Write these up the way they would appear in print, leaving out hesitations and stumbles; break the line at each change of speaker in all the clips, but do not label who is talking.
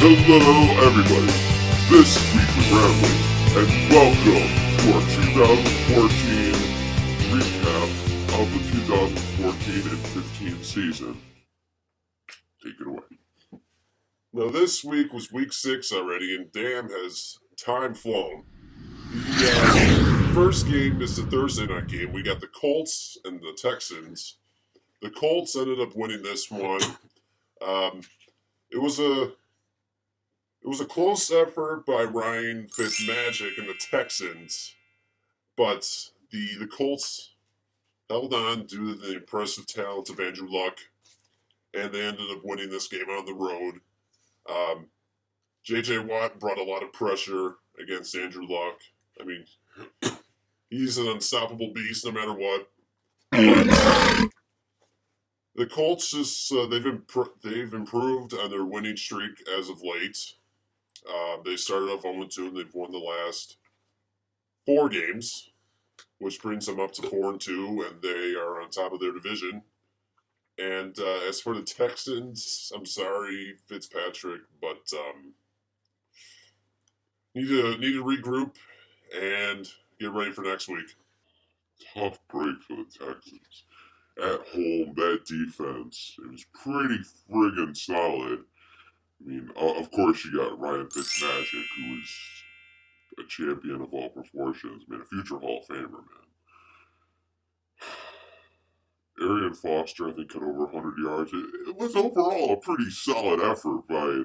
Hello, everybody. This is Weekly Rambling, and welcome to our 2014 recap of the 2014 and 15 season. Take it away. Now, this week was week 6 already, and damn, has time flown. The first game is the Thursday night game. We got the Colts and the Texans. The Colts ended up winning this one. It was a close effort by Ryan Fitzmagic and the Texans, but the Colts held on due to the impressive talent of Andrew Luck, and they ended up winning this game on the road. J.J. Watt brought a lot of pressure against Andrew Luck. I mean, he's an unstoppable beast no matter what. But the Colts just they've improved on their winning streak as of late. They started off 0-2, and they've won the last 4 games, which brings them up to 4-2, and they are on top of their division. And as for the Texans, I'm sorry, Fitzpatrick, but need to regroup and get ready for next week. Tough break for the Texans. At home, that defense, it was pretty friggin' solid. I mean, of course you got Ryan Fitzmagic, who is a champion of all proportions, man, a future Hall of Famer, man. Arian Foster, I think, had over 100 yards. It was overall a pretty solid effort by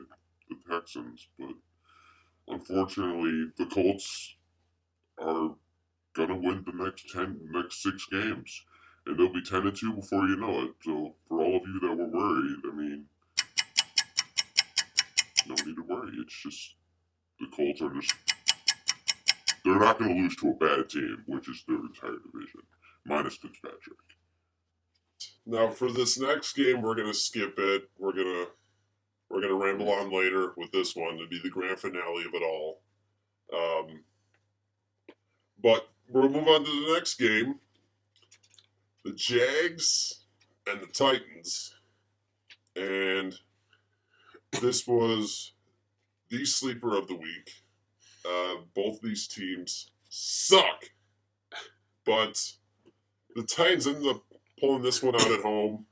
the Texans, but unfortunately, the Colts are gonna win the next 6 games, and they'll be 10-2 before you know it. So, for all of you that were worried, I mean, no need to worry. It's just the Colts are they're not going to lose to a bad team, which is their entire division, minus Fitzpatrick. Now, for this next game, we're going to skip it. We're gonna ramble on later with this one to be the grand finale of it all. But we'll move on to the next game. The Jags and the Titans. And this was the sleeper of the week. Both these teams suck. But the Titans ended up pulling this one out at home.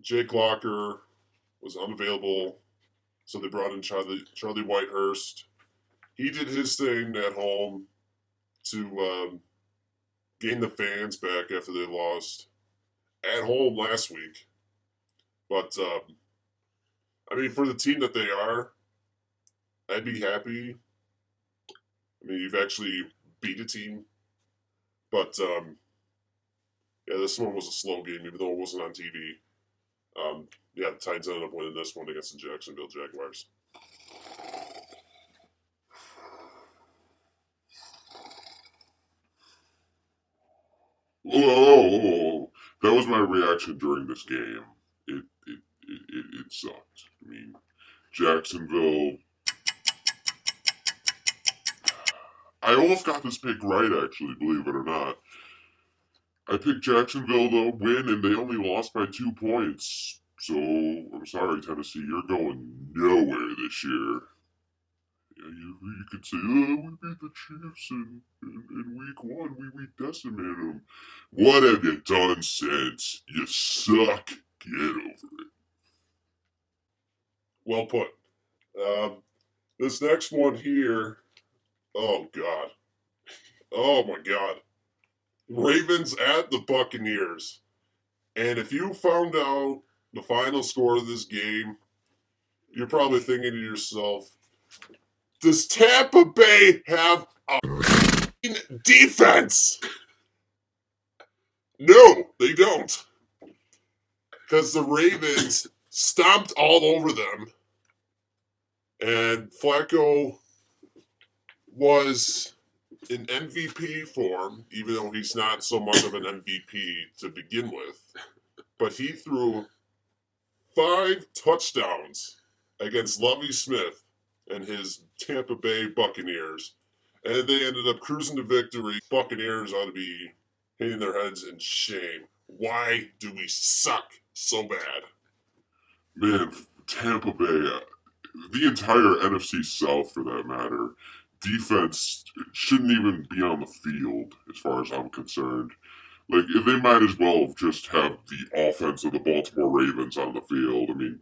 Jake Locker was unavailable, so they brought in Charlie Whitehurst. He did his thing at home to gain the fans back after they lost at home last week. But, I mean, for the team that they are, I'd be happy. I mean, you've actually beat a team. But, yeah, this one was a slow game, even though it wasn't on TV. Yeah, the Titans ended up winning this one against the Jacksonville Jaguars. Oh, that was my reaction during this game. It sucked. I mean, Jacksonville. I almost got this pick right, actually, believe it or not. I picked Jacksonville to win, and they only lost by 2 points. So, I'm sorry, Tennessee, you're going nowhere this year. Yeah, you could say, oh, we beat the Chiefs in week 1. We decimated them. What have you done since? You suck. Get over it. Well put. This next one here, oh, God. Oh, my God. Ravens at the Buccaneers. And if you found out the final score of this game, you're probably thinking to yourself, does Tampa Bay have a defense? No, they don't. Because the Ravens stomped all over them. And Flacco was in MVP form, even though he's not so much of an MVP to begin with. But he threw 5 touchdowns against Lovie Smith and his Tampa Bay Buccaneers. And they ended up cruising to victory. Buccaneers ought to be hitting their heads in shame. Why do we suck so bad? Man, Tampa Bay, the entire NFC South for that matter, defense shouldn't even be on the field as far as I'm concerned. Like, they might as well just have the offense of the Baltimore Ravens on the field. I mean,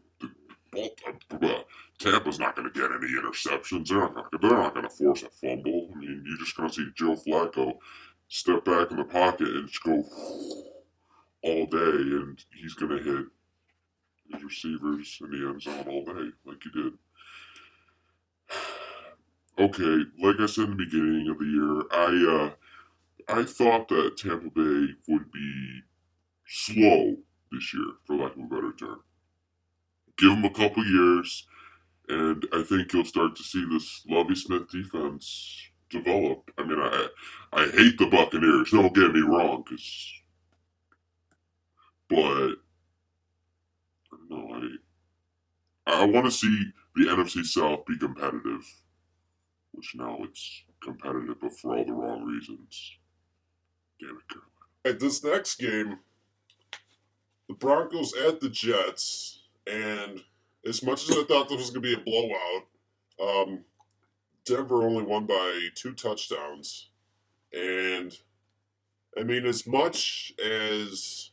Tampa's not going to get any interceptions. They're not going to force a fumble. I mean, you're just going to see Joe Flacco step back in the pocket and just go all day, and he's going to hit his receivers in the end zone all day, like he did. Okay, like I said in the beginning of the year, I thought that Tampa Bay would be slow this year, for lack of a better term. Give them a couple years, and I think you'll start to see this Lovie Smith defense develop. I mean, I hate the Buccaneers. Don't get me wrong, but no, I want to see the NFC South be competitive, which now it's competitive, but for all the wrong reasons. Damn it, Carolina.
At this next game, the Broncos at the Jets, and as much as I thought this was going to be a blowout, Denver only won by 2 touchdowns. And I mean, as much as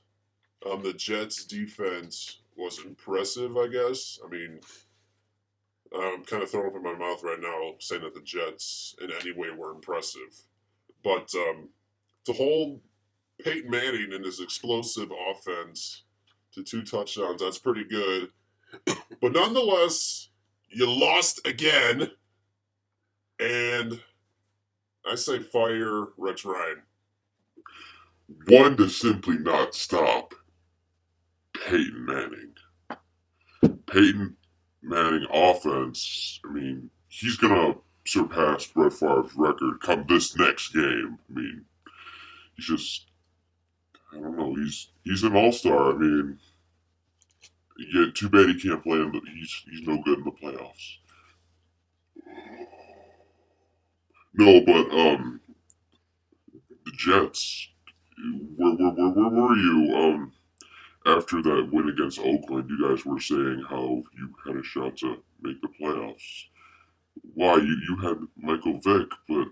the Jets' defense was impressive, I guess. I mean, I'm kind of throwing up in my mouth right now saying that the Jets in any way were impressive. But to hold Peyton Manning and his explosive offense to 2 touchdowns, that's pretty good. But nonetheless, you lost again. And I say fire Rex Ryan.
One, to simply not stop Peyton Manning. Peyton Manning offense, I mean, he's going to surpass Brett Favre's record come this next game. I mean, he's just, I don't know, he's an all-star. I mean, yeah, too bad he can't play in the, he's no good in the playoffs. No, but the Jets, where were you after that win against Oakland? You guys were saying how you had a shot to make the playoffs. Why you had Michael Vick, but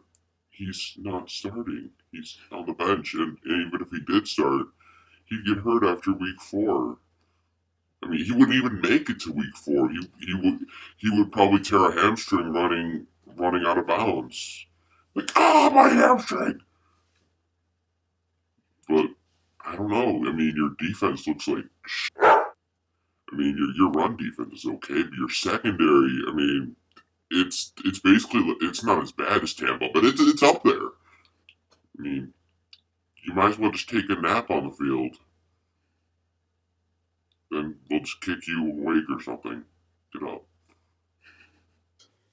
he's not starting. He's on the bench, and even if he did start, he'd get hurt after week 4. I mean, he wouldn't even make it to week 4. He would probably tear a hamstring running out of bounds. Like, my hamstring. But I don't know. I mean, your defense looks like. I mean, your run defense is okay, but your secondary. I mean, it's basically it's not as bad as Tampa, but it's up there. I mean, you might as well just take a nap on the field. Then they'll just kick you awake or something. Get up.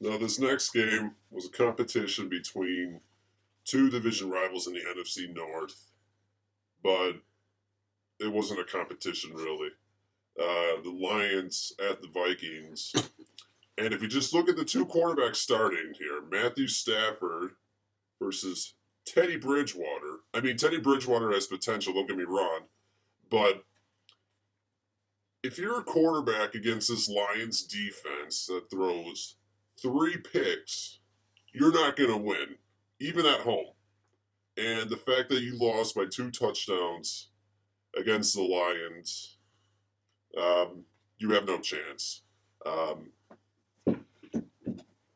Now, this next game was a competition between 2 division rivals in the NFC North, but it wasn't a competition really. The Lions at the Vikings. And if you just look at the 2 quarterbacks starting here, Matthew Stafford versus Teddy Bridgewater. I mean, Teddy Bridgewater has potential, don't get me wrong, but if you're a quarterback against this Lions defense that throws 3 picks, you're not going to win, even at home. And the fact that you lost by 2 touchdowns against the Lions, you have no chance. I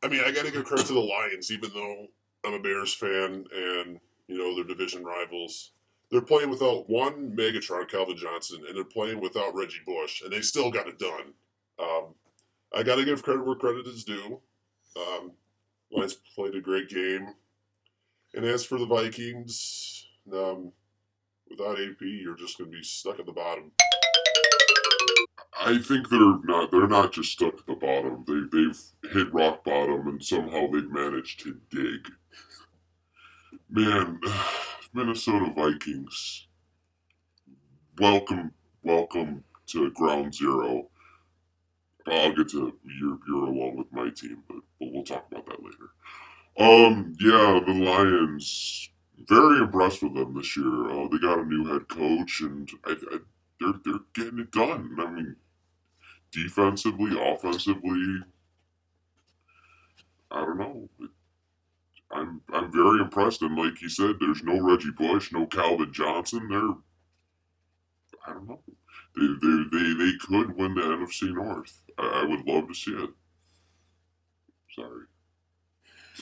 mean, I got to give credit to the Lions, even though I'm a Bears fan and, you know, they're division rivals. They're playing without one Megatron, Calvin Johnson, and they're playing without Reggie Bush, and they still got it done. I got to give credit where credit is due. Lions played a great game. And as for the Vikings, without AP, you're just going to be stuck at the bottom.
I think they're not just stuck at the bottom. They've hit rock bottom and somehow they've managed to dig. Man, Minnesota Vikings. Welcome to ground zero. I'll get to you're along with my team, but we'll talk about that later. Yeah, the Lions. Very impressed with them this year. They got a new head coach, and they're getting it done. I mean, defensively, offensively, I don't know. I'm very impressed, and like you said, there's no Reggie Bush, no Calvin Johnson. I don't know. They could win the NFC North. I would love to see it. Sorry.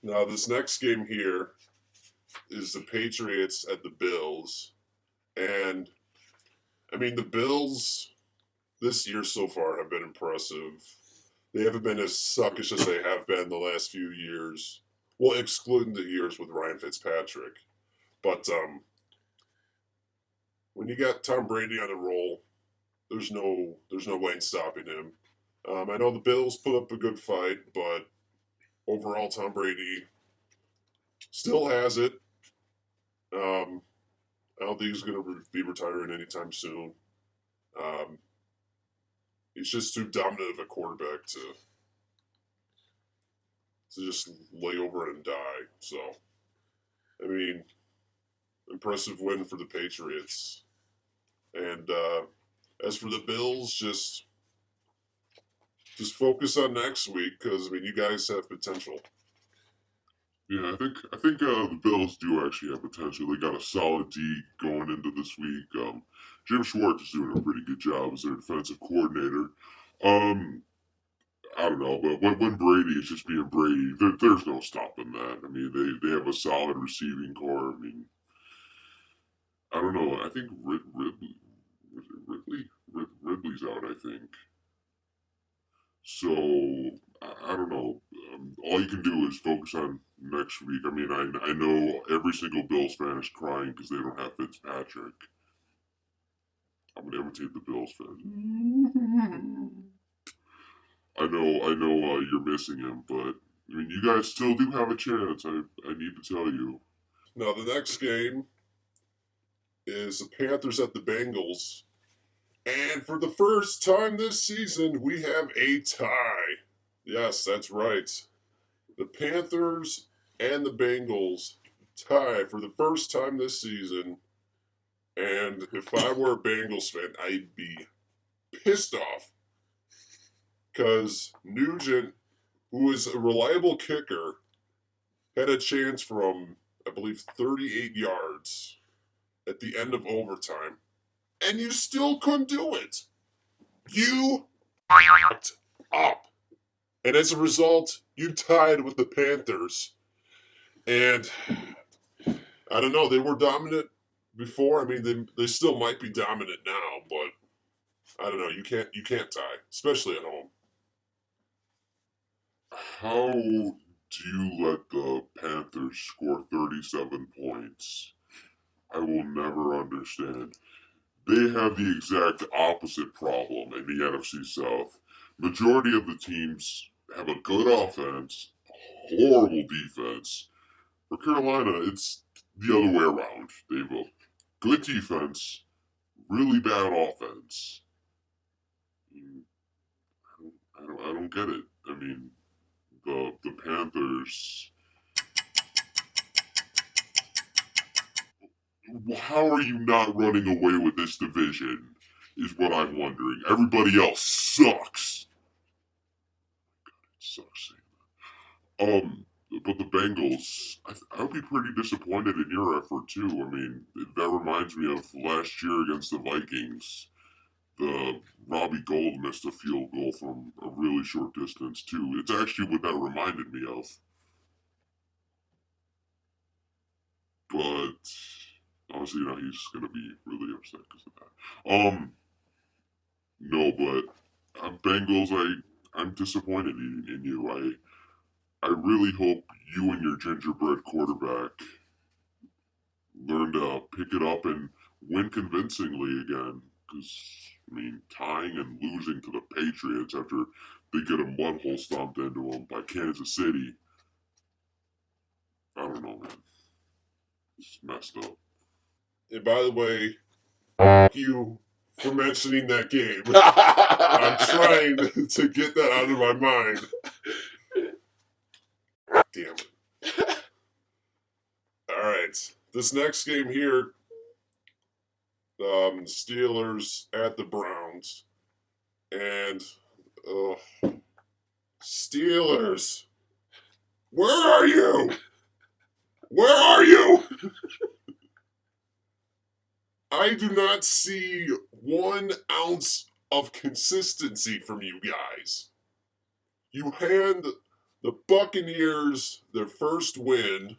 Now, this next game here is the Patriots at the Bills. And, I mean, the Bills this year so far have been impressive. They haven't been as suckish as they have been the last few years. Well, excluding the years with Ryan Fitzpatrick. But when you got Tom Brady on a roll, there's no way in stopping him. I know the Bills put up a good fight, but overall, Tom Brady still has it. I don't think he's going to be retiring anytime soon. He's just too dominant of a quarterback to just lay over and die. So, I mean, impressive win for the Patriots. And as for the Bills, just focus on next week because I mean, you guys have potential.
Yeah, I think the Bills do actually have potential. They got a solid D going into this week. Jim Schwartz is doing a pretty good job as their defensive coordinator. Um, I don't know, but when Brady is just being Brady, there's no stopping that. I mean, they have a solid receiving core. I mean, I don't know. I think Ridley's out. I think so. I don't know. All you can do is focus on next week. I mean, I know every single Bills fan is crying because they don't have Fitzpatrick. I'm gonna imitate the Bills fan. I know, you're missing him, but I mean, you guys still do have a chance. I need to tell you.
Now, the next game is the Panthers at the Bengals. And for the first time this season, we have a tie. Yes, that's right. The Panthers and the Bengals tie for the first time this season. And if I were a Bengals fan, I'd be pissed off. Because Nugent, who is a reliable kicker, had a chance from, I believe, 38 yards at the end of overtime. And you still couldn't do it. You fucked up. And as a result, you tied with the Panthers. And I don't know, they were dominant before. I mean, they still might be dominant now, but I don't know. You can't tie, especially at home.
How do you let the Panthers score 37 points? I will never understand. They have the exact opposite problem in the NFC South. Majority of the teams have a good offense, horrible defense. For Carolina, it's the other way around. They have a good defense, really bad offense. I don't get it. I mean, the Panthers. How are you not running away with this division? Is what I'm wondering. Everybody else sucks. It sucks. But the Bengals, I would be pretty disappointed in your effort too. I mean, that reminds me of last year against the Vikings. The Robbie Gould missed a field goal from a really short distance too. It's actually what that reminded me of. But honestly, he's gonna be really upset because of that. No, but Bengals, I'm disappointed in you. I really hope you and your gingerbread quarterback learn to pick it up and win convincingly again. Because, I mean, tying and losing to the Patriots after they get a mud hole stomped into them by Kansas City, I don't know, man. It's messed up.
And by the way, thank you for mentioning that game. I'm trying to get that out of my mind. Damn it. All right. This next game here, Steelers at the Browns. And Steelers. Where are you? Where are you? I do not see 1 ounce of consistency from you guys. You hand the Buccaneers their first win,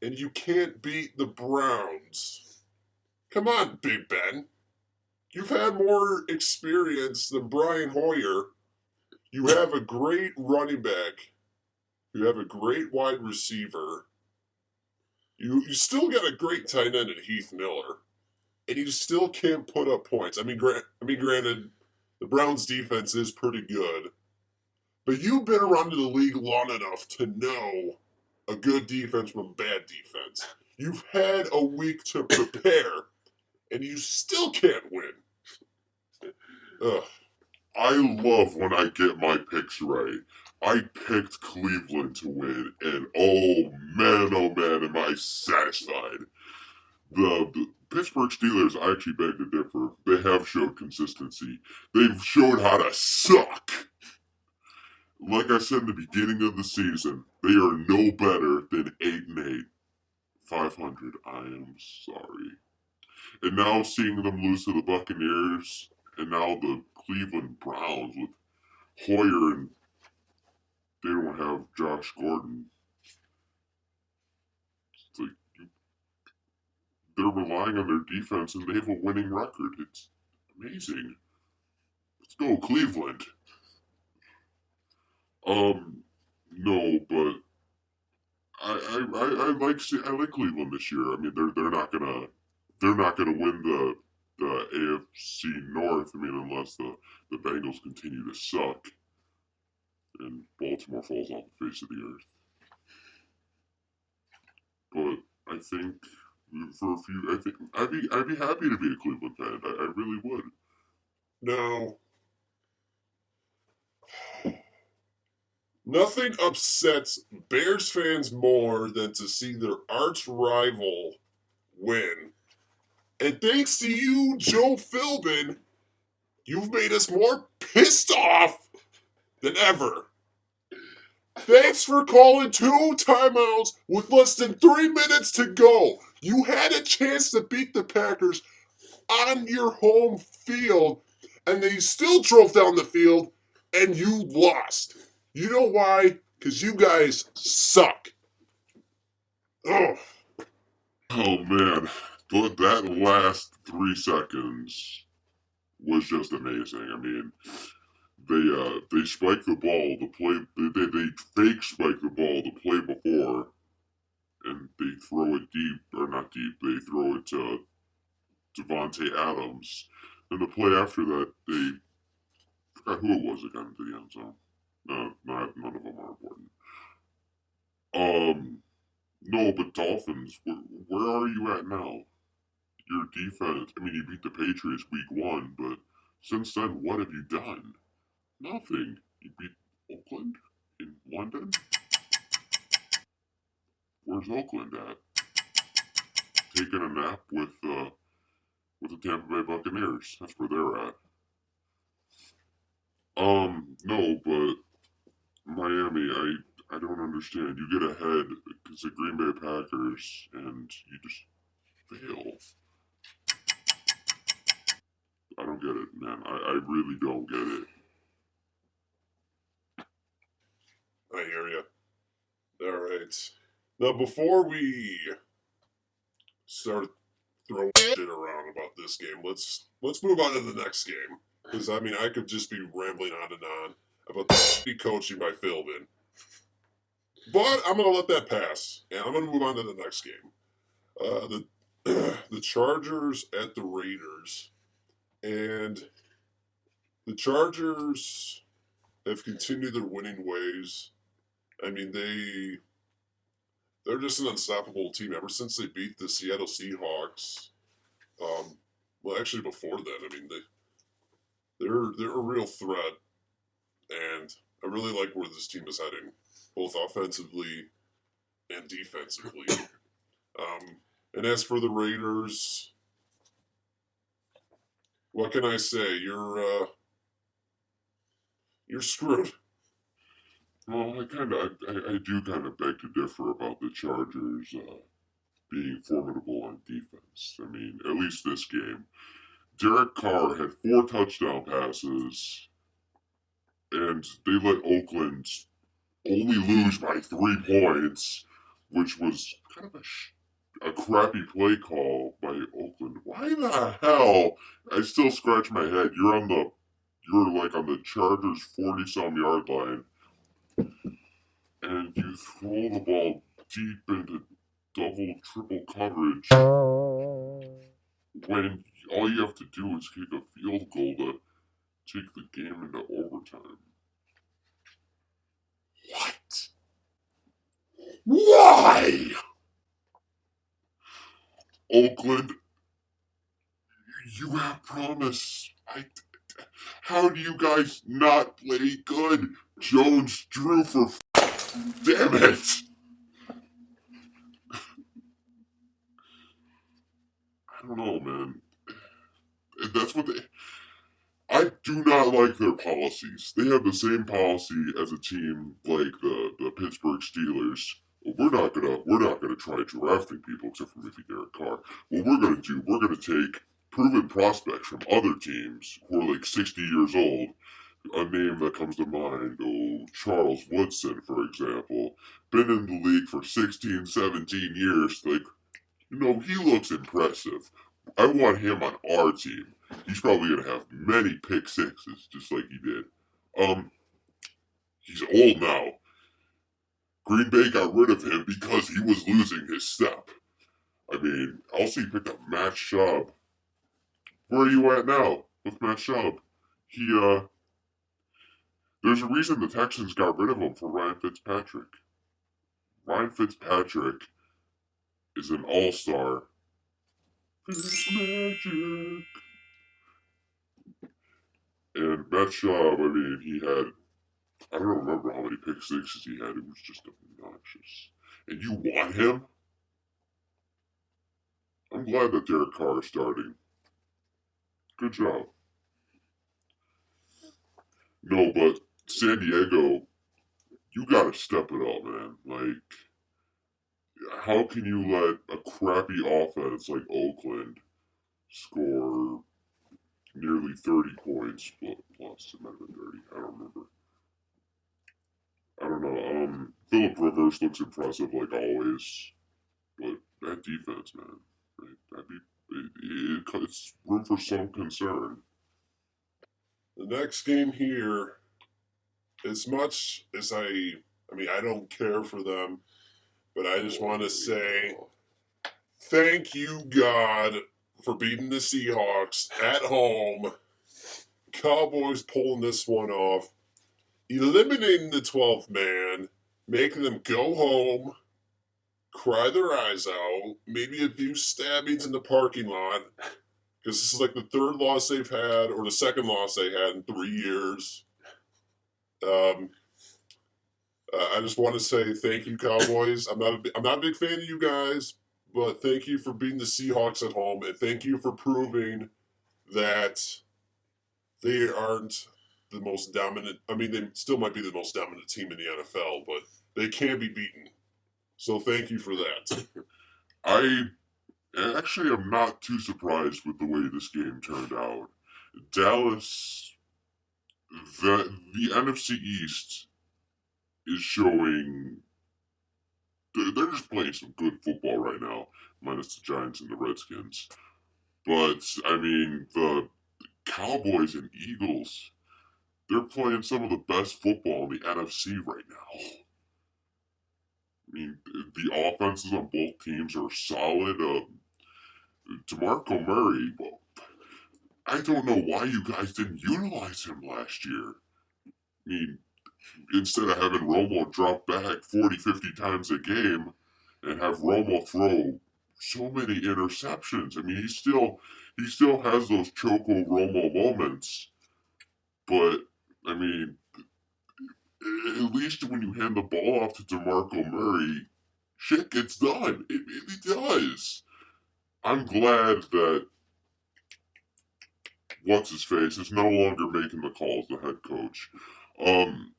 and you can't beat the Browns. Come on, Big Ben. You've had more experience than Brian Hoyer. You have a great running back. You have a great wide receiver. You still got a great tight end in Heath Miller, and you still can't put up points. I mean, granted, the Browns' defense is pretty good, but you've been around the league long enough to know a good defense from a bad defense. You've had a week to prepare, and you still can't win. Ugh.
I love when I get my picks right. I picked Cleveland to win, and oh man, am I satisfied. The Pittsburgh Steelers, I actually beg to differ. They have showed consistency. They've showed how to suck. Like I said in the beginning of the season, they are no better than 8-8. 500, I am sorry. And now seeing them lose to the Buccaneers, and now the Cleveland Browns with Hoyer, and they don't have Josh Gordon. It's like they're relying on their defense, and they have a winning record. It's amazing. Let's go, Cleveland. No, but I like Cleveland this year. I mean, they're not gonna win the AFC North. I mean, unless the Bengals continue to suck and Baltimore falls off the face of the earth. But I think for a few, I think I'd be happy to be a Cleveland fan. I really would.
Now, nothing upsets Bears fans more than to see their arch rival win. And thanks to you, Joe Philbin, you've made us more pissed off than ever. Thanks for calling 2 timeouts with less than 3 minutes to go. You had a chance to beat the Packers on your home field, and they still drove down the field, and you lost. You know why? Because you guys suck. Ugh.
Oh man, but that last 3 seconds was just amazing. I mean, they spike the ball. They fake spike the ball the play before, and they throw it deep, or not deep. They throw it to Devontae Adams. And the play after that, they forgot who it was that got into the end zone. No, none of them are important. No, but Dolphins, where are you at now? Your defense, I mean, you beat the Patriots week 1, but since then, what have you done? Nothing. You beat Oakland in London? Where's Oakland at? Taking a nap with the Tampa Bay Buccaneers. That's where they're at. No, but Miami, I don't understand. You get ahead because the Green Bay Packers, and you just fail. I don't get it, man. I really don't get it.
I hear you. All right. Now, before we start throwing shit around about this game, let's move on to the next game. Because, I mean, I could just be rambling on and on about the coaching by Philbin. But I'm going to let that pass, and I'm going to move on to the next game. The Chargers at the Raiders. And the Chargers have continued their winning ways. I mean, they're just an unstoppable team ever since they beat the Seattle Seahawks. Well, actually, before that, I mean, they're a real threat, and I really like where this team is heading, both offensively and defensively. And as for the Raiders, what can I say? You're you're screwed.
Well, I do kind of beg to differ about the Chargers being formidable on defense. I mean, at least this game. Derek Carr had 4 touchdown passes, and they let Oakland only lose by 3 points, which was kind of a crappy play call by Oakland. Why the hell? I still scratch my head. You're like on the Chargers 40-some yard line, and you throw the ball deep into double, triple coverage when all you have to do is kick a field goal to take the game into overtime. What? Why? Oakland, you have promise. How do you guys not play good? Jones drew for damn it! I don't know, man. That's what they. I do not like their policies. They have the same policy as a team like the Pittsburgh Steelers. We're not gonna try drafting people except for maybe Derek Carr. What we're gonna take proven prospects from other teams who are like 60 years old. A name that comes to mind, Charles Woodson, for example, been in the league for 16, 17 years. Like, he looks impressive. I want him on our team. He's probably going to have many pick sixes, just like he did. He's old now. Green Bay got rid of him because he was losing his step. I mean, also he picked up Matt Schaub. Where are you at now with Matt Schaub? There's a reason the Texans got rid of him for Ryan Fitzpatrick. Ryan Fitzpatrick is an all-star. Fitzmagic. And Matt Schaub, I mean, I don't remember how many pick sixes he had. It was just obnoxious. And you want him? I'm glad that Derek Carr is starting. Good job. No, but San Diego, you gotta step it up, man. Like, how can you let a crappy offense like Oakland score nearly 30 points plus? It might have been 30. I don't remember. I don't know. Philip Rivers looks impressive like always, but that defense, man, it's room for some concern.
The next game here, as much as I don't care for them, but I just want to say thank you, God, for beating the Seahawks at home. Cowboys pulling this one off, eliminating the 12th man, making them go home, cry their eyes out, maybe a few stabbings in the parking lot, because this is like the third loss they've had, or the second loss they had in 3 years. I just want to say thank you, Cowboys. I'm not a big fan of you guys, but thank you for beating the Seahawks at home, and thank you for proving that they aren't the most dominant. I mean, they still might be the most dominant team in the NFL, but they can be beaten. So thank you for that.
I actually am not too surprised with the way this game turned out. Dallas, the NFC East is showing. They're just playing some good football right now, minus the Giants and the Redskins. But, I mean, the Cowboys and Eagles, they're playing some of the best football in the NFC right now. I mean, the offenses on both teams are solid. DeMarco Murray, well, I don't know why you guys didn't utilize him last year. I mean, instead of having Romo drop back 40, 50 times a game and have Romo throw so many interceptions. I mean, he still has those Choco Romo moments, but I mean, at least when you hand the ball off to DeMarco Murray, shit gets done. It really does. I'm glad that what's his face is no longer making the calls, the head coach. Um,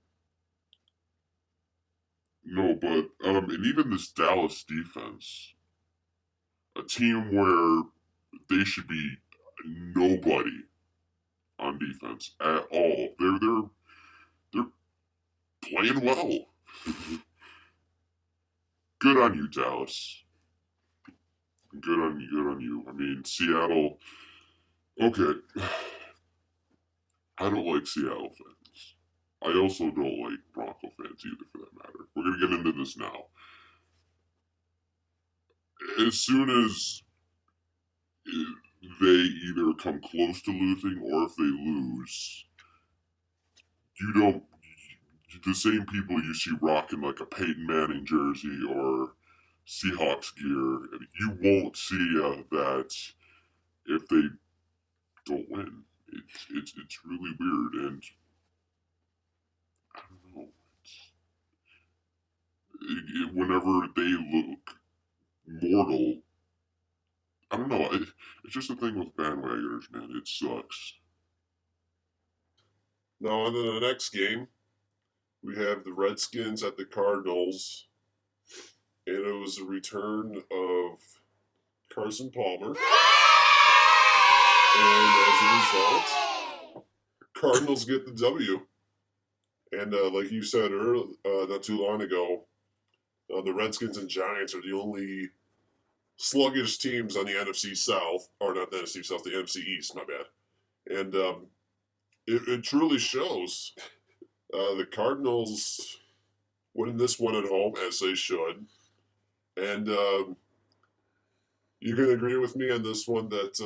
no, but and even this Dallas defense, a team where they should be nobody on defense at all. They're playing well. Good on you, Dallas. Good on you. Good on you. I mean, Seattle. Okay, I don't like Seattle fans. I also don't like Bronco fans either, for that matter. We're gonna get into this now. As soon as they either come close to losing or if they lose, you don't. The same people you see rocking like a Peyton Manning jersey or Seahawks gear, you won't see that if they don't win. It's really weird, and I don't know. Whenever they look mortal, I don't know. It's just a thing with bandwagoners, man. It sucks.
Now, on to the next game, we have the Redskins at the Cardinals, and it was a return of Carson Palmer. And as a result, Cardinals get the W. And like you said earlier, not too long ago, the Redskins and Giants are the only sluggish teams on the NFC South, or not the NFC South, the NFC East, my bad. And it truly shows. The Cardinals winning this one at home, as they should. And you can agree with me on this one that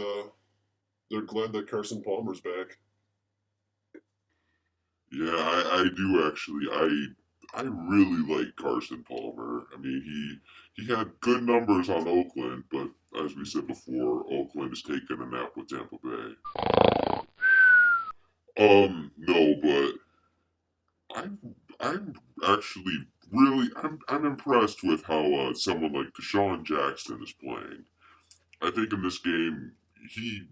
they're glad that Carson Palmer's back.
Yeah, I do actually. I really like Carson Palmer. I mean, he had good numbers on Oakland, but as we said before, Oakland has taken a nap with Tampa Bay. No, but I'm actually really I'm impressed with how someone like Deshaun Jackson is playing. I think in this game he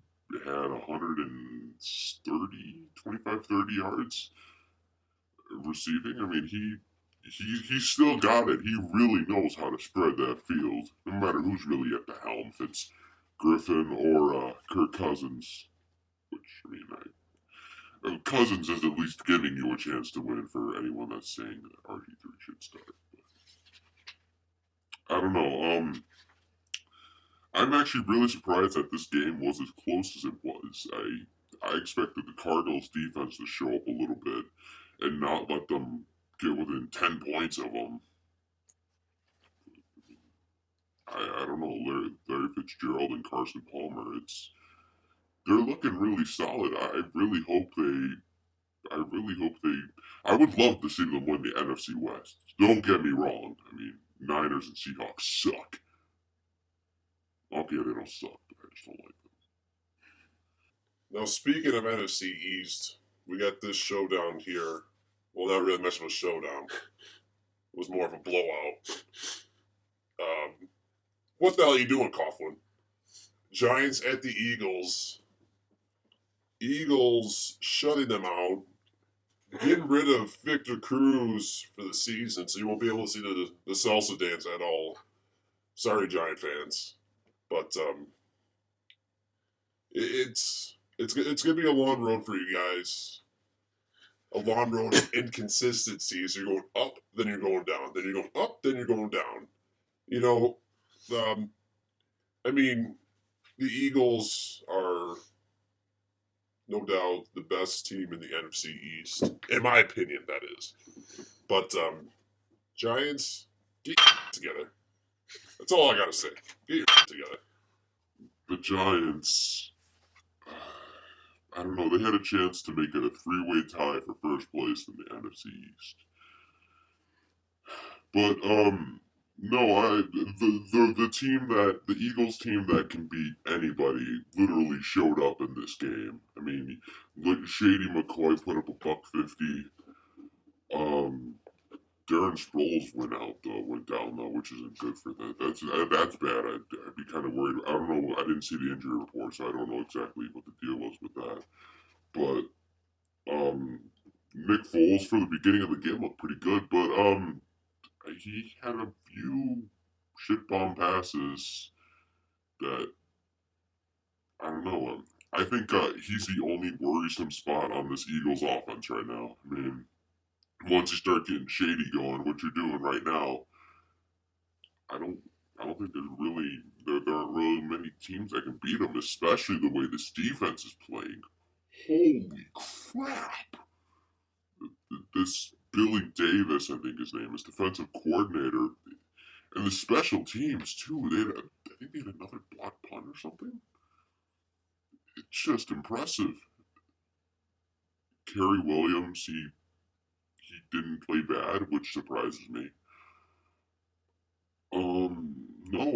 had 130, 25, 30 yards receiving. I mean, he still got it. He really knows how to spread that field, no matter who's really at the helm. If it's Griffin or Kirk Cousins, which I mean, Cousins is at least giving you a chance to win for anyone that's saying that RG3 should start. But I don't know. I'm actually really surprised that this game was as close as it was. I expected the Cardinals defense to show up a little bit and not let them get within 10 points of them. I don't know, Larry Fitzgerald and Carson Palmer. They're looking really solid. I really hope they. I would love to see them win the NFC West. Don't get me wrong. I mean, Niners and Seahawks suck. Okay, they don't suck, but I just don't like them.
Now, speaking of NFC East, we got this showdown here. Well, not really much of a showdown. It was more of a blowout. What the hell are you doing, Coughlin? Giants at the Eagles. Eagles shutting them out. Getting rid of Victor Cruz for the season, so you won't be able to see the salsa dance at all. Sorry, Giant fans, but it's gonna be a long road for you guys. A long road of inconsistencies. You're going up, then you're going down, then you're going up, then you're going down. You know, I mean, the Eagles are no doubt the best team in the NFC East, in my opinion, that is. But Giants, get your together. That's all I gotta say. Get your together.
The Giants, I don't know, they had a chance to make it a three-way tie for first place in the NFC East. But no, the team that the Eagles team that can beat anybody literally showed up in this game. I mean, like Shady McCoy put up a $150. Darren Sproles went down though, which isn't good for that. That's bad. I'd be kind of worried. I don't know. I didn't see the injury report, so I don't know exactly what the deal was with that. But Nick Foles for the beginning of the game looked pretty good, but he had a few shit bomb passes that I don't know. I think he's the only worrisome spot on this Eagles offense right now. I mean, once you start getting shady going, what you're doing right now, I don't. I don't think there aren't really many teams that can beat them, especially the way this defense is playing. Holy crap! This Billy Davis, I think his name is, defensive coordinator, and the special teams too. I think they had another block punt or something. It's just impressive. Kerry Williams, he didn't play bad, which surprises me. No,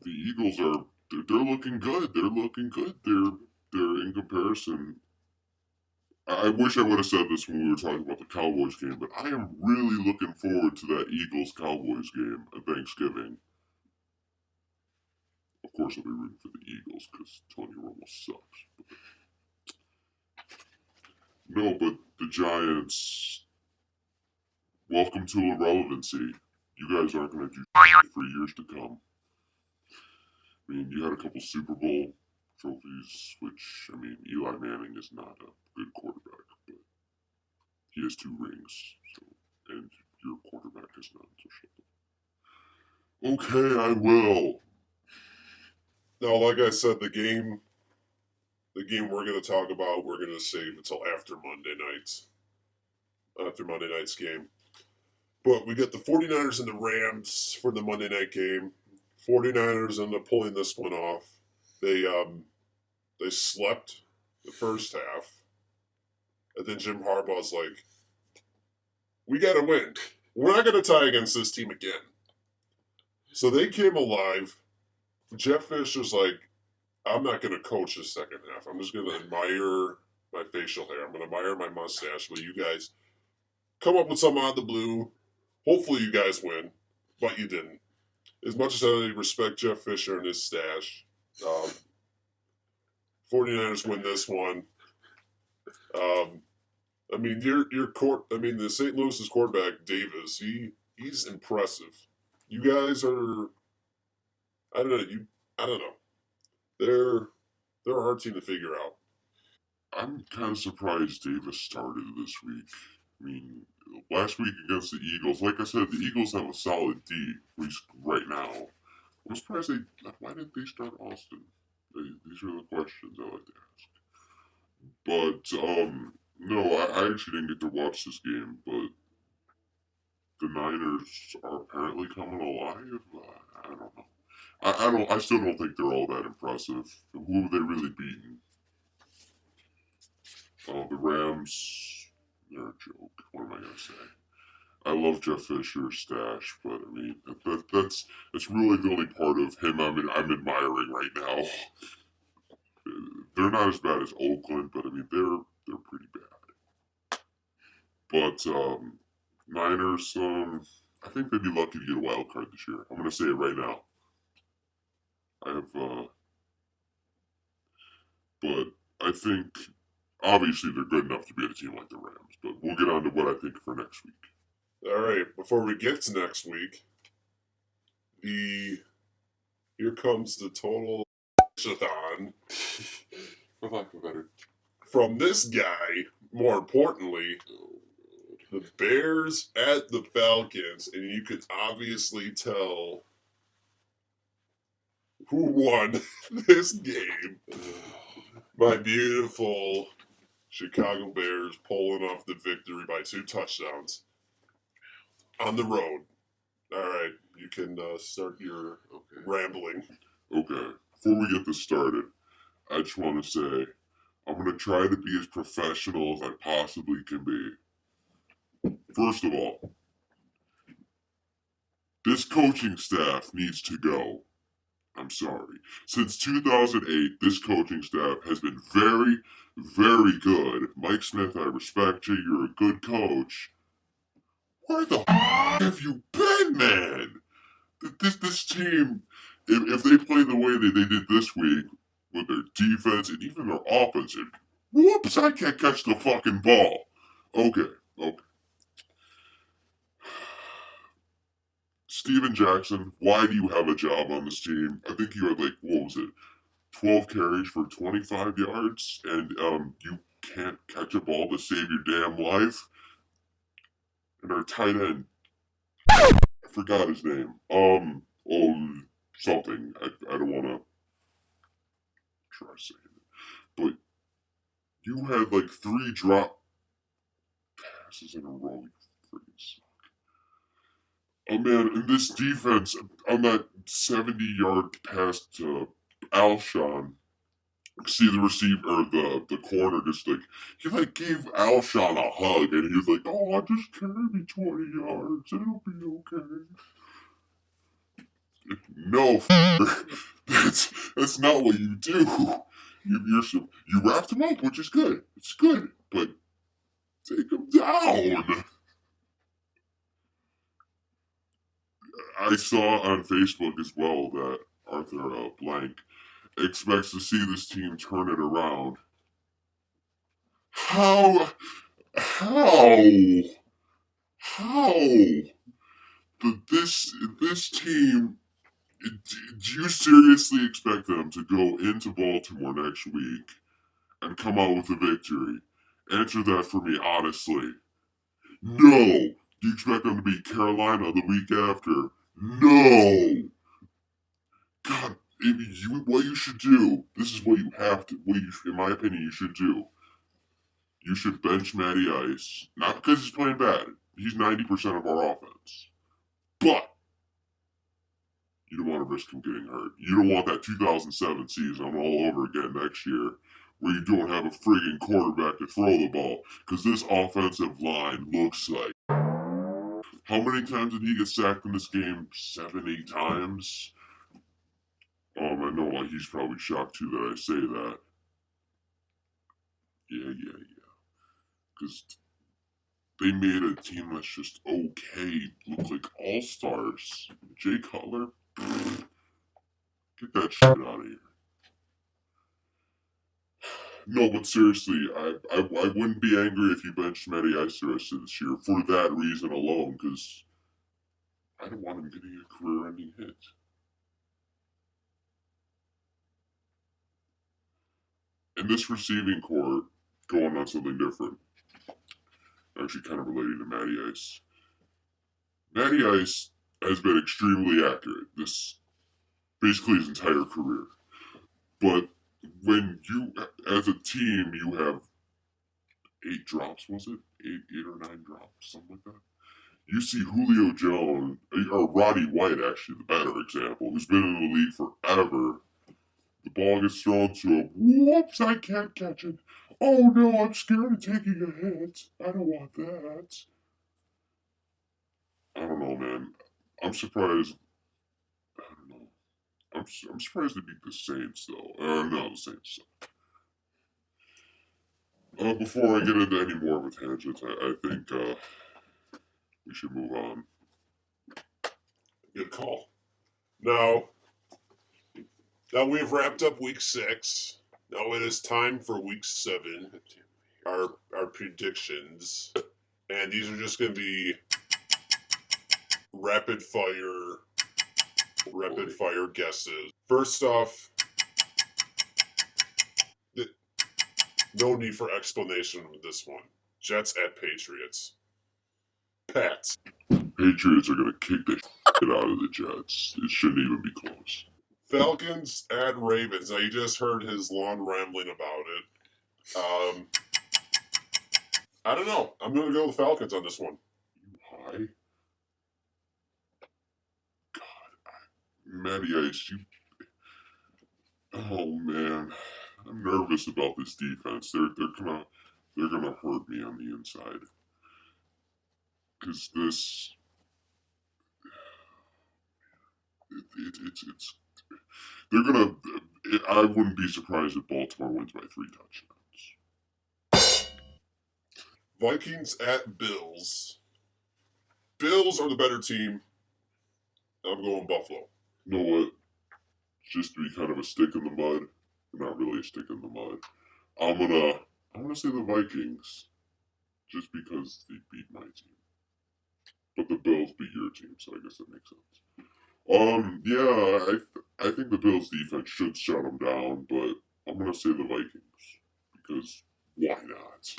the Eagles they're looking good. They're looking good. They're in comparison. I wish I would have said this when we were talking about the Cowboys game, but I am really looking forward to that Eagles Cowboys game at Thanksgiving. Of course, I'll be rooting for the Eagles because Tony Romo sucks. No, but the Giants, welcome to irrelevancy. You guys aren't going to do shit for years to come. I mean, you had a couple Super Bowl trophies, which, I mean, Eli Manning is not a good quarterback, but he has 2 rings, so, and your quarterback has none, so shut up. Okay, I will.
Now, like I said, the game we're going to talk about, we're going to save until after Monday night's game. But we got the 49ers and the Rams for the Monday night game. 49ers end up pulling this one off. They slept the first half. And then Jim Harbaugh's like, we got to win. We're not going to tie against this team again. So they came alive. Jeff Fisher's like, I'm not going to coach the second half. I'm just going to admire my facial hair. I'm going to admire my mustache. But you guys come up with something out of the blue. Hopefully you guys win. But you didn't. As much as I respect Jeff Fisher and his stash, 49ers win this one. I mean, the St. Louis's quarterback Davis, he's impressive. You guys are, I don't know. They're a hard team to figure out.
I'm kind of surprised Davis started this week. I mean, last week against the Eagles, like I said, the Eagles have a solid D, at least right now. I'm surprised why didn't they start Austin? These are the questions I like to ask. But, no, I actually didn't get to watch this game, but the Niners are apparently coming alive. I don't know. I still don't think they're all that impressive. Who have they really beaten? The Rams, they're a joke. What am I gonna say? I love Jeff Fisher's stash, but I mean that's really the only part of him I'm admiring right now. They're not as bad as Oakland, but I mean they're pretty bad. But Niners, I think they'd be lucky to get a wild card this year. I'm gonna say it right now. But I think obviously they're good enough to beat a team like the Rams. But we'll get on to what I think for next week.
All right, before we get to next week, here comes the total shathon.
For lack of better.
From this guy, more importantly, the Bears at the Falcons, and you could obviously tell who won this game. My beautiful Chicago Bears pulling off the victory by 2 touchdowns on the road. All right, you can start your rambling.
Okay, before we get this started, I just want to say I'm going to try to be as professional as I possibly can be. First of all, this coaching staff needs to go. I'm sorry. Since 2008, this coaching staff has been very, very good. Mike Smith, I respect you. You're a good coach. Where the have you been, man? This team, if they play the way that they did this week, with their defense and even their offense, whoops, I can't catch the fucking ball. Okay. Steven Jackson, why do you have a job on this team? I think you had like, what was it, 12 carries for 25 yards, and you can't catch a ball to save your damn life. And our tight end, I forgot his name. Something. I don't want to try saying it, but you had like 3 drop passes in a row. You freaking suck. Oh man, in this defense, on that 70-yard pass to Alshon, see the receiver or the corner just like he like gave Alshon a hug and he was like, "Oh, just carry me 20 yards, it'll be okay." No, that's not what you do. You wrapped him up, which is good. It's good, but take him down. I saw on Facebook as well that Arthur Blank expects to see this team turn it around. How? How? How? This team, do you seriously expect them to go into Baltimore next week and come out with a victory? Answer that for me honestly. No. Do you expect them to beat Carolina the week after? No. God, what you should do, this is what you have to, in my opinion, you should do. You should bench Matty Ice. Not because he's playing bad. He's 90% of our offense. But you don't want to risk him getting hurt. You don't want that 2007 season all over again next year where you don't have a friggin' quarterback to throw the ball. Because this offensive line looks like. How many times did he get sacked in this game? 7, 8 times? I know like, he's probably shocked too that I say that. Yeah. Because they made a team that's just okay look like all-stars. Jay Cutler? Get that shit out of here. No, but seriously, I wouldn't be angry if you benched Matty Ice the rest of this year for that reason alone, because I don't want him getting a career-ending hit. And this receiving core, going on something different, actually kind of relating to Matty Ice. Matty Ice has been extremely accurate this basically his entire career. But when you, as a team, you have 8 drops, was it? 8 or 9 drops, something like that. You see Julio Jones, or Roddy White, actually, the better example, who's been in the league forever. The ball gets thrown to him. Whoops, I can't catch it. Oh no, I'm scared of taking a hit. I don't want that. I don't know, man. I'm surprised. I don't know. I'm surprised they beat the Saints, though. No, the Saints. Before I get into any more of a tangent, I think we should move on.
Good call. Now we've wrapped up week 6. Now it is time for week 7. Our predictions, and these are just going to be rapid fire guesses. First off, no need for explanation with this one. Jets at Patriots. Pats.
Patriots are going to kick the shit out of the Jets. It shouldn't even be close.
Falcons at Ravens. Now, you just heard his long rambling about it. I don't know. I'm going to go with the Falcons on this one.
You high? God, Matty Ice, you... Oh, man. I'm nervous about this defense. They're gonna hurt me on the inside. Because this... It's... They're gonna... I wouldn't be surprised if Baltimore wins by 3 touchdowns.
Vikings at Bills. Bills are the better team. I'm going Buffalo.
You know what? Just to be kind of a stick in the mud. Not really a stick in the mud. I'm gonna say the Vikings. just because they beat my team. But the Bills beat your team, so I guess that makes sense. Yeah, I think the Bills defense should shut them down, but I'm gonna say the Vikings because why not?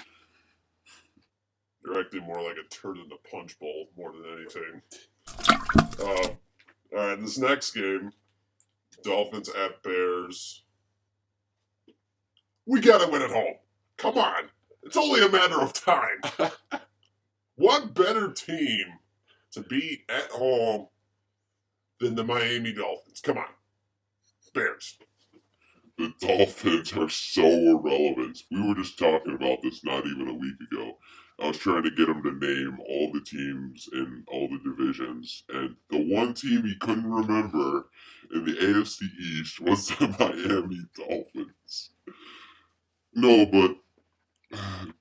They're acting more like a turd in a punch bowl more than anything. All right, this next game, Dolphins at Bears. We gotta win at home. Come on, it's only a matter of time. What better team to beat at home than the Miami Dolphins? Come on, Bears.
The Dolphins are so irrelevant. We were just talking about this not even a week ago. I was trying to get him to name all the teams in all the divisions, and the one team he couldn't remember in the AFC East was the Miami Dolphins. No, but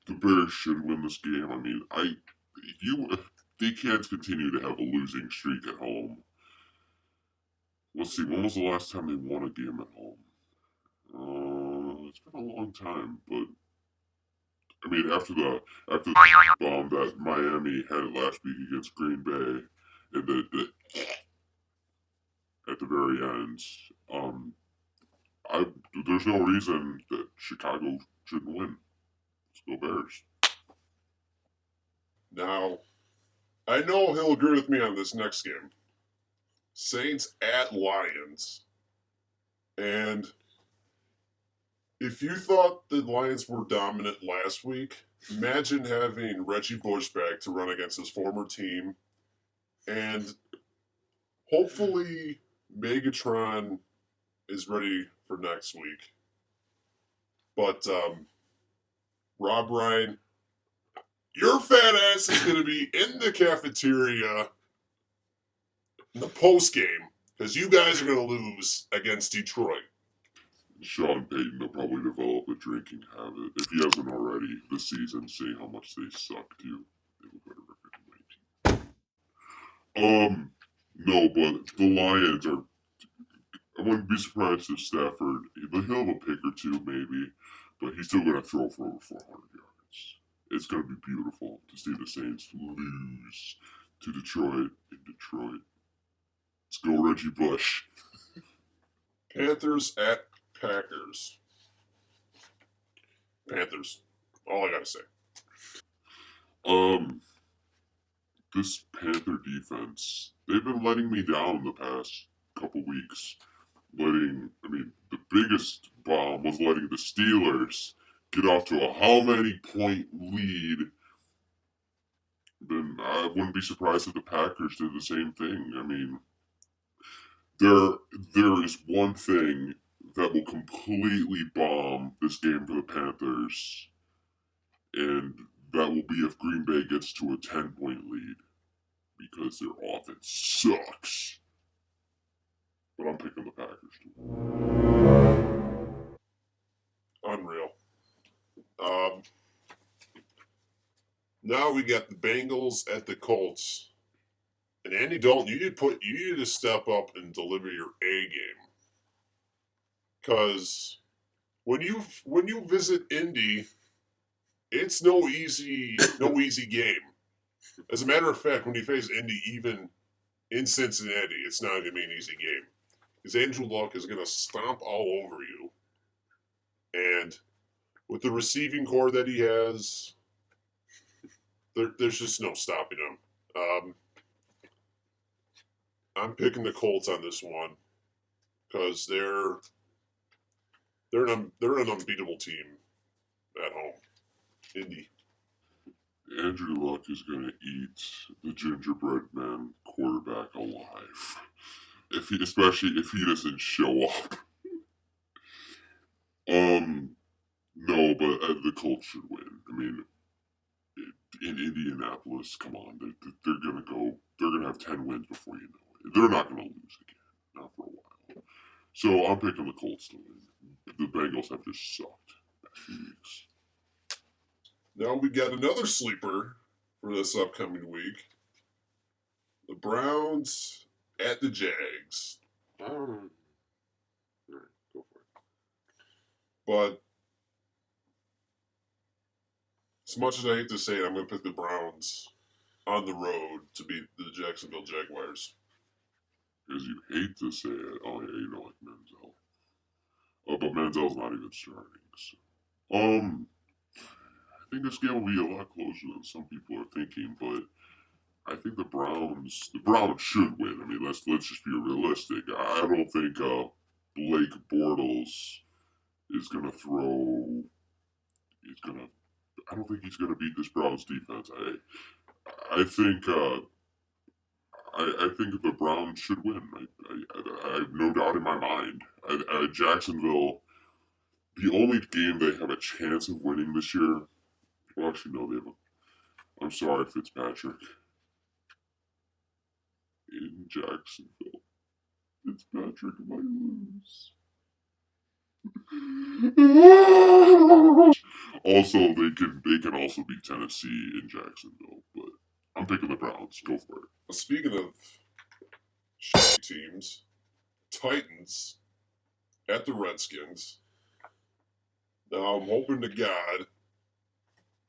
the Bears should win this game. I mean, they can't continue to have a losing streak at home. Let's see, when was the last time they won a game at home? It's been a long time, but I mean, after the bomb that Miami had last week against Green Bay, and at the very end, there's no reason that Chicago shouldn't win. Let's go Bears.
Now, I know he'll agree with me on this next game. Saints at Lions. And if you thought the Lions were dominant last week, imagine having Reggie Bush back to run against his former team. And hopefully Megatron is ready for next week. But Rob Ryan, your fat ass is going to be in the cafeteria in the post game because you guys are going to lose against Detroit.
Sean Payton will probably develop a drinking habit if he hasn't already this season, seeing how much they suck too. They have a better record than my team. No, but the Lions are. I wouldn't be surprised if Stafford. He'll have a pick or two maybe, but he's still going to throw for over 400 yards. It's going to be beautiful to see the Saints lose to Detroit in Detroit. Let's go Reggie Bush.
Panthers at Packers. Panthers. All I gotta say.
This Panther defense, they've been letting me down the past couple weeks. The biggest bomb was letting the Steelers get off to a how many point lead. Then I wouldn't be surprised if the Packers did the same thing. I mean, there is one thing that will completely bomb this game for the Panthers, and that will be if Green Bay gets to a 10-point lead, because their offense sucks. But I'm picking the Packers too.
Unreal. Now we got the Bengals at the Colts. And Andy Dalton, you need to step up and deliver your A game. Cause when you visit Indy, it's no easy game. As a matter of fact, when you face Indy, even in Cincinnati, it's not gonna be an easy game. Because Andrew Luck is gonna stomp all over you. And with the receiving core that he has, there's just no stopping him. I'm picking the Colts on this one because they're an unbeatable team at home. Indy.
Andrew Luck is going to eat the gingerbread man quarterback alive. Especially if he doesn't show up. No, but the Colts should win. I mean, in Indianapolis, come on, they're gonna go. They're gonna have 10 wins before you know it. They're not gonna lose again, not for a while. So I'm picking the Colts to win. The Bengals have just sucked that few weeks.
Now we got another sleeper for this upcoming week. The Browns at the Jags.
All right, go for it.
But As much as I hate to say it, I'm going to pick the Browns on the road to beat the Jacksonville Jaguars.
Because you hate to say it. Oh, yeah, you don't like Manziel. Oh, but Manziel's not even starting. So. I think this game will be a lot closer than some people are thinking, but I think the Browns should win. I mean, let's just be realistic. I don't think Blake Bortles is gonna throw. I don't think he's gonna beat this Browns defense. I think. I think the Browns should win. I have no doubt in my mind. Jacksonville, the only game they have a chance of winning this year. Well, actually, no, they have. I'm sorry, Fitzpatrick. In Jacksonville, Fitzpatrick might lose. Also, they can also beat Tennessee in Jacksonville, but I'm picking the Browns. Go for it.
Speaking of shitty teams, Titans at the Redskins. Now I'm hoping to God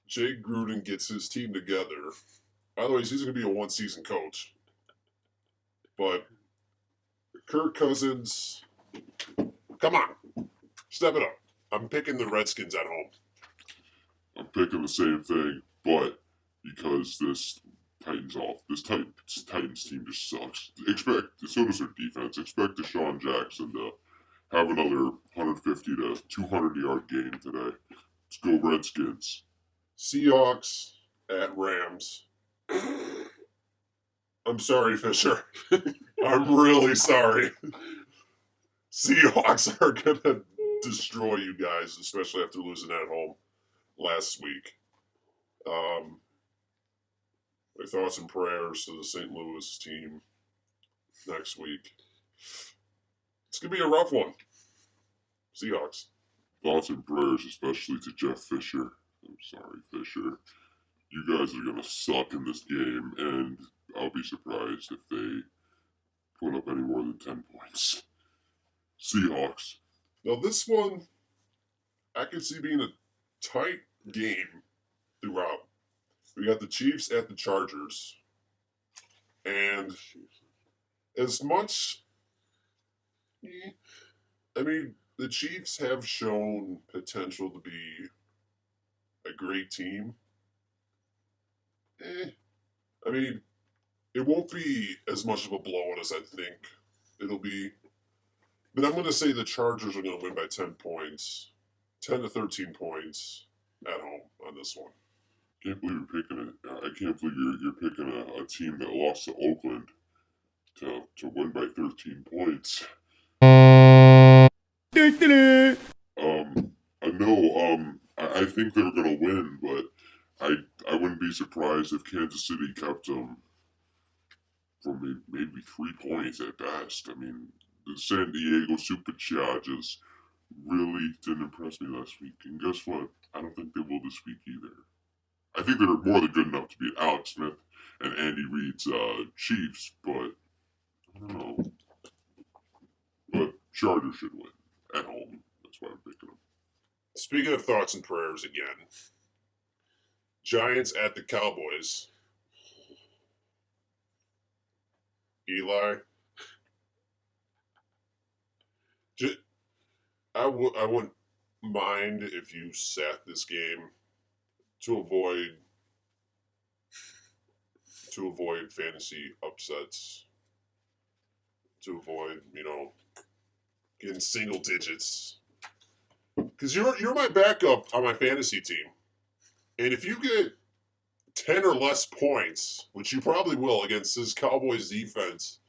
Jay Gruden gets his team together. Otherwise, he's going to be a one-season coach. But Kirk Cousins, come on, step it up. I'm picking the Redskins at home.
I'm picking the same thing, but because this Titans team just sucks. So does their defense. Expect Deshaun Jackson to have another 150 to 200 yard game today. Let's go Redskins.
Seahawks at Rams. I'm sorry, Fisher. I'm really sorry. Seahawks are going to destroy you guys, especially after losing at home last week. My thoughts and prayers to the St. Louis team next week. It's going to be a rough one. Seahawks.
Thoughts and prayers, especially to Jeff Fisher. I'm sorry, Fisher. You guys are going to suck in this game, and I'll be surprised if they put up any more than 10 points. Seahawks.
Now, this one, I can see being a tight game throughout. We got the Chiefs at the Chargers. And as much, I mean, the Chiefs have shown potential to be a great team. I mean, it won't be as much of a blowout as I think it'll be. But I'm going to say the Chargers are going to win by 10 points, 10 to 13 points at home on this one.
Can't believe you're picking it. I can't believe you're picking a team that lost to Oakland to win by 13 points. I know. I think they're gonna win, but I wouldn't be surprised if Kansas City kept them from maybe 3 points at best. I mean, the San Diego Superchargers really didn't impress me last week, and guess what? I don't think they will this week either. I think they're more than good enough to beat Alex Smith and Andy Reid's Chiefs, but I don't know. But Chargers should win at home. That's why I'm picking them.
Speaking of thoughts and prayers again, Giants at the Cowboys. Eli, I wouldn't mind if you sat this game to avoid fantasy upsets, to avoid getting single digits, because you're my backup on my fantasy team, and if you get 10 or less points, which you probably will against this Cowboys defense,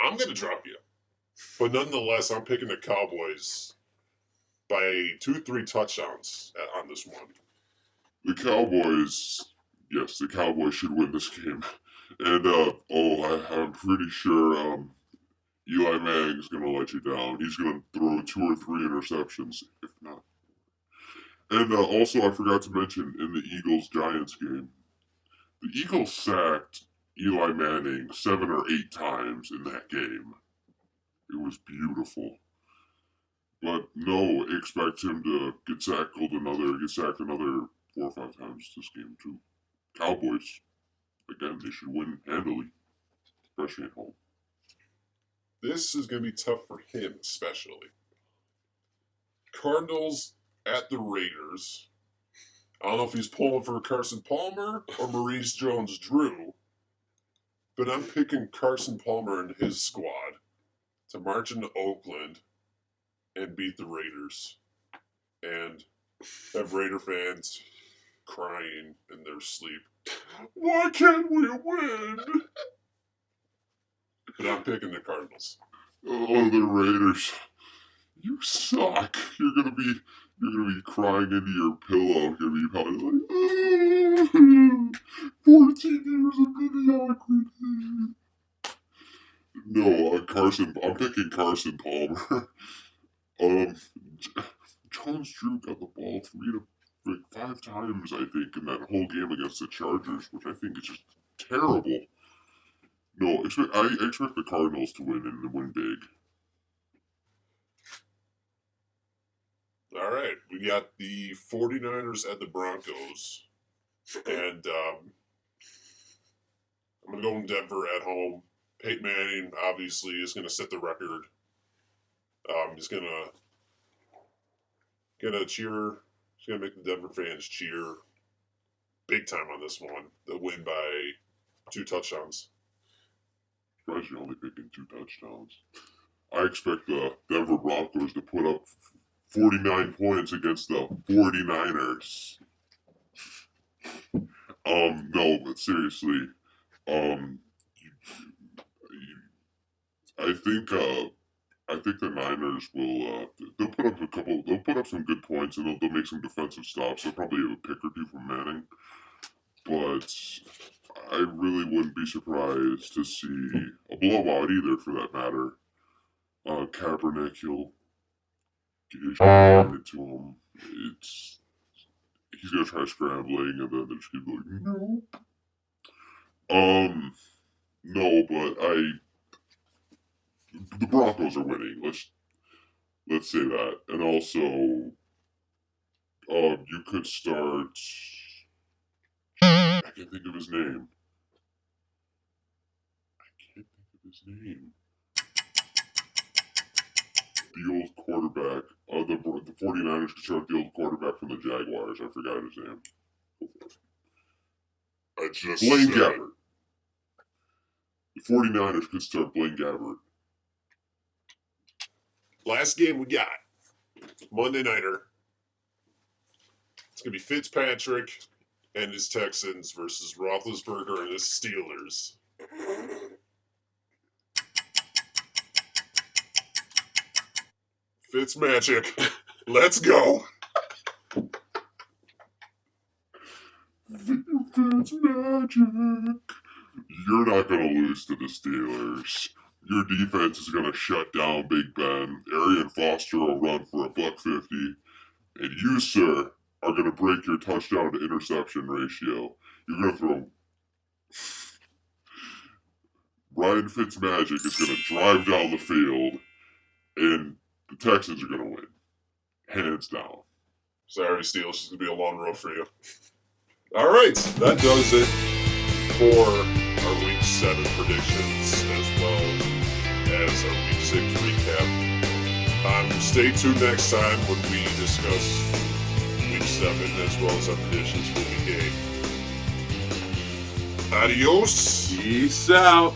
I'm going to drop you. But nonetheless, I'm picking the Cowboys by 2-3 touchdowns on this one.
The Cowboys, yes, the Cowboys should win this game. And, I'm pretty sure Eli Manning's going to let you down. He's going to throw 2 or 3 interceptions, if not. And also, I forgot to mention, in the Eagles-Giants game, the Eagles sacked Eli Manning 7 or 8 times in that game. It was beautiful. But no, expect him to get sacked another 4 or 5 times this game too. Cowboys, again, they should win handily, especially at home.
This is going to be tough for him, especially. Cardinals at the Raiders. I don't know if he's pulling for Carson Palmer or Maurice Jones-Drew, but I'm picking Carson Palmer and his squad to march into Oakland and beat the Raiders and have Raider fans crying in their sleep. Why can't we win? But I'm picking the Cardinals.
Oh, the Raiders. You suck. You're gonna be crying into your pillow. You're gonna be probably like, oh, 14 years of mediocrity. No, Carson. I'm picking Carson Palmer. Jones-Drew got the ball 5 times, I think, in that whole game against the Chargers, which I think is just terrible. No, I expect the Cardinals to win and win big.
All right, we got the 49ers at the Broncos. And I'm going to go in Denver at home. Peyton Manning, obviously, is going to set the record. He's going to cheer. He's going to make the Denver fans cheer big time on this one. They'll win by 2 touchdowns.
Surprised you're only picking 2 touchdowns. I expect the Denver Broncos to put up 49 points against the 49ers. No, but seriously, I think the Niners will. They'll put up some good points, and they'll make some defensive stops. They'll probably have a pick or 2 from Manning, but I really wouldn't be surprised to see a blowout either, for that matter. Kaepernick, he'll get it to him. He's gonna try scrambling, and then they're just gonna be like, nope. No, but the Broncos are winning. Let's say that, and also, you could start. I can't think of his name. The old quarterback. The 49ers could start the old quarterback from the Jaguars. I forgot his name. Blaine Gabbert. The 49ers could start Blaine Gabbert.
Last game we got. Monday Nighter. It's going to be Fitzpatrick and his Texans versus Roethlisberger and his Steelers. Fitzmagic. Let's go.
Fitzmagic. You're not going to lose to the Steelers. Your defense is going to shut down Big Ben. Arian Foster will run for $150. And you, sir, are going to break your touchdown to interception ratio. You're going to throw... Ryan Fitzmagic is going to drive down the field, and the Texans are going to win. Hands down.
Sorry, Steelers. It's going to be a long road for you. All right. That does it for our Week 7 predictions as well as our Week 6 recap. Stay tuned next time when we discuss Week 7 as well as our predictions for Week 8. Adios.
Peace out.